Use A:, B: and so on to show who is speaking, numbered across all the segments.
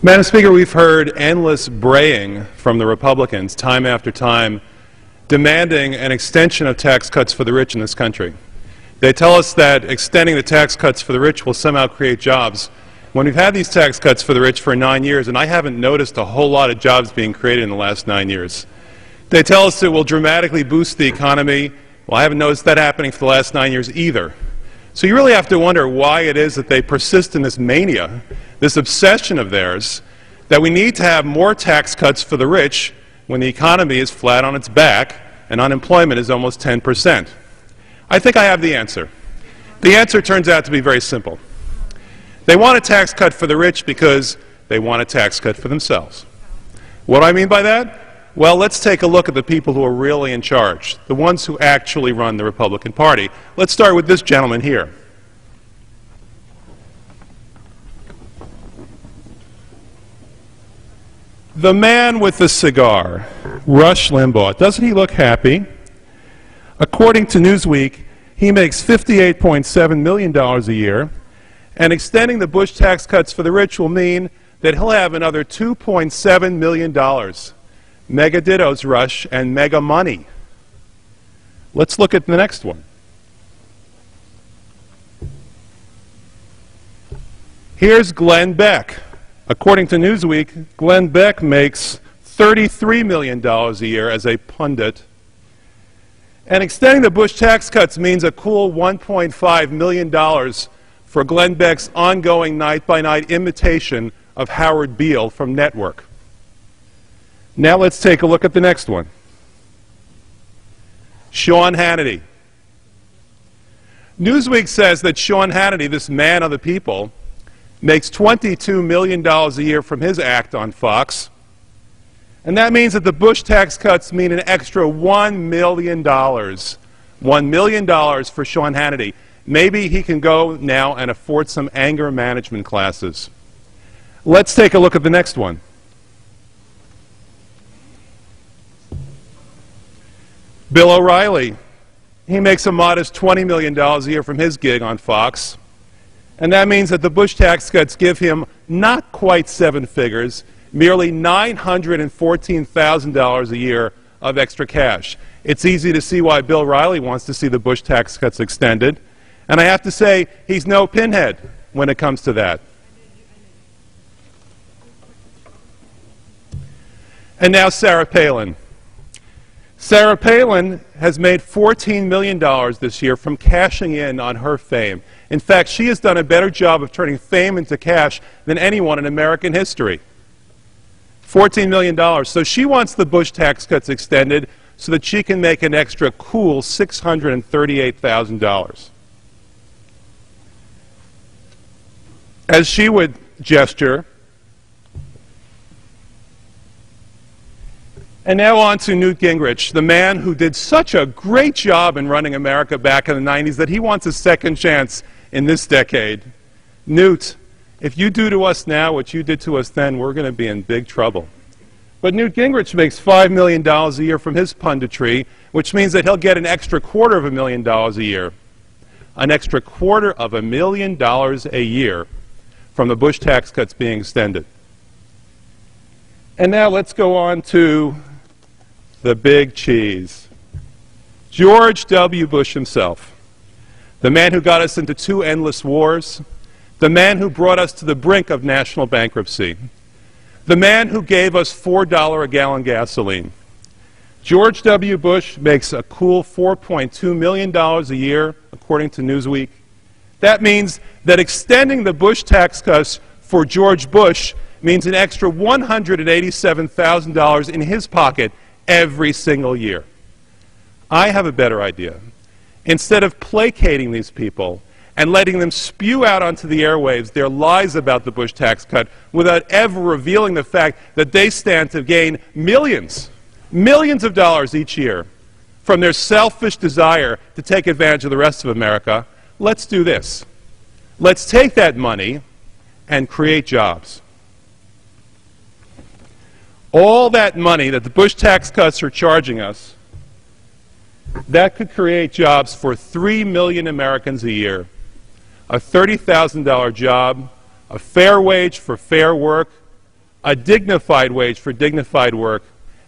A: Madam Speaker, we've heard endless braying from the Republicans time after time demanding an extension of tax cuts for the rich in this country. They tell us that extending the tax cuts for the rich will somehow create jobs. When we've had these tax cuts for the rich for 9 years, and I haven't noticed a whole lot of jobs being created in the last 9 years. They tell us it will dramatically boost the economy. Well, I haven't noticed that happening for the last 9 years either. So you really have to wonder why it is that they persist in this mania, this obsession of theirs, that we need to have more tax cuts for the rich when the economy is flat on its back and unemployment is almost 10%. I think I have the answer. The answer turns out to be very simple. They want a tax cut for the rich because they want a tax cut for themselves. What do I mean by that? Well, let's take a look at the people who are really in charge, the ones who actually run the Republican Party. Let's start with this gentleman here. The man with the cigar, Rush Limbaugh. Doesn't he look happy? According to Newsweek, he makes $58.7 million a year, and extending the Bush tax cuts for the rich will mean that he'll have another $2.7 million. Mega dittos, Rush, and mega money. Let's look at the next one. Here's Glenn Beck. According to Newsweek, Glenn Beck makes $33 million a year as a pundit. And extending the Bush tax cuts means a cool $1.5 million for Glenn Beck's ongoing night-by-night imitation of Howard Beale from Network. Now let's take a look at the next one. Sean Hannity. Newsweek says that Sean Hannity, this man of the people, makes $22 million a year from his act on Fox. And that means that the Bush tax cuts mean an extra $1 million. $1 million for Sean Hannity. Maybe he can go now and afford some anger management classes. Let's take a look at the next one. Bill O'Reilly. He makes a modest $20 million a year from his gig on Fox. And that means that the Bush tax cuts give him not quite 7 figures, merely $914,000 a year of extra cash. It's easy to see why Bill O'Reilly wants to see the Bush tax cuts extended. And I have to say, he's no pinhead when it comes to that. And now Sarah Palin. Sarah Palin has made $14 million this year from cashing in on her fame. In fact, she has done a better job of turning fame into cash than anyone in American history. $14 million. So she wants the Bush tax cuts extended so that she can make an extra cool $638,000. As she would gesture. And now on to Newt Gingrich, the man who did such a great job in running America back in the 90s that he wants a second chance in this decade. Newt, if you do to us now what you did to us then, we're going to be in big trouble. But Newt Gingrich makes $5 million a year from his punditry, which means that he'll get an extra $250,000 a year. An extra $250,000 a year from the Bush tax cuts being extended. And now let's go on to the big cheese. George W. Bush himself, the man who got us into 2 endless wars, the man who brought us to the brink of national bankruptcy, the man who gave us $4 a gallon gasoline. George W. Bush makes a cool $4.2 million a year, according to Newsweek. That means that extending the Bush tax cuts for George Bush means an extra $187,000 in his pocket every single year. I have a better idea. Instead of placating these people and letting them spew out onto the airwaves their lies about the Bush tax cut without ever revealing the fact that they stand to gain millions of dollars each year from their selfish desire to take advantage of the rest of America, let's do this. Let's take that money and create jobs. All that money that the Bush tax cuts are charging us, that could create jobs for 3 million Americans a year. A $30,000 job, a fair wage for fair work, a dignified wage for dignified work,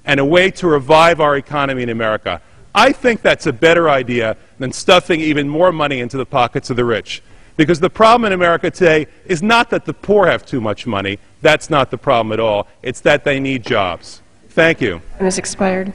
A: and a way to revive our economy in America. I think that's a better idea than stuffing even more money into the pockets of the rich. Because the problem in America today is not that the poor have too much money. That's not the problem at all. It's that they need jobs. Thank you.
B: Time has expired.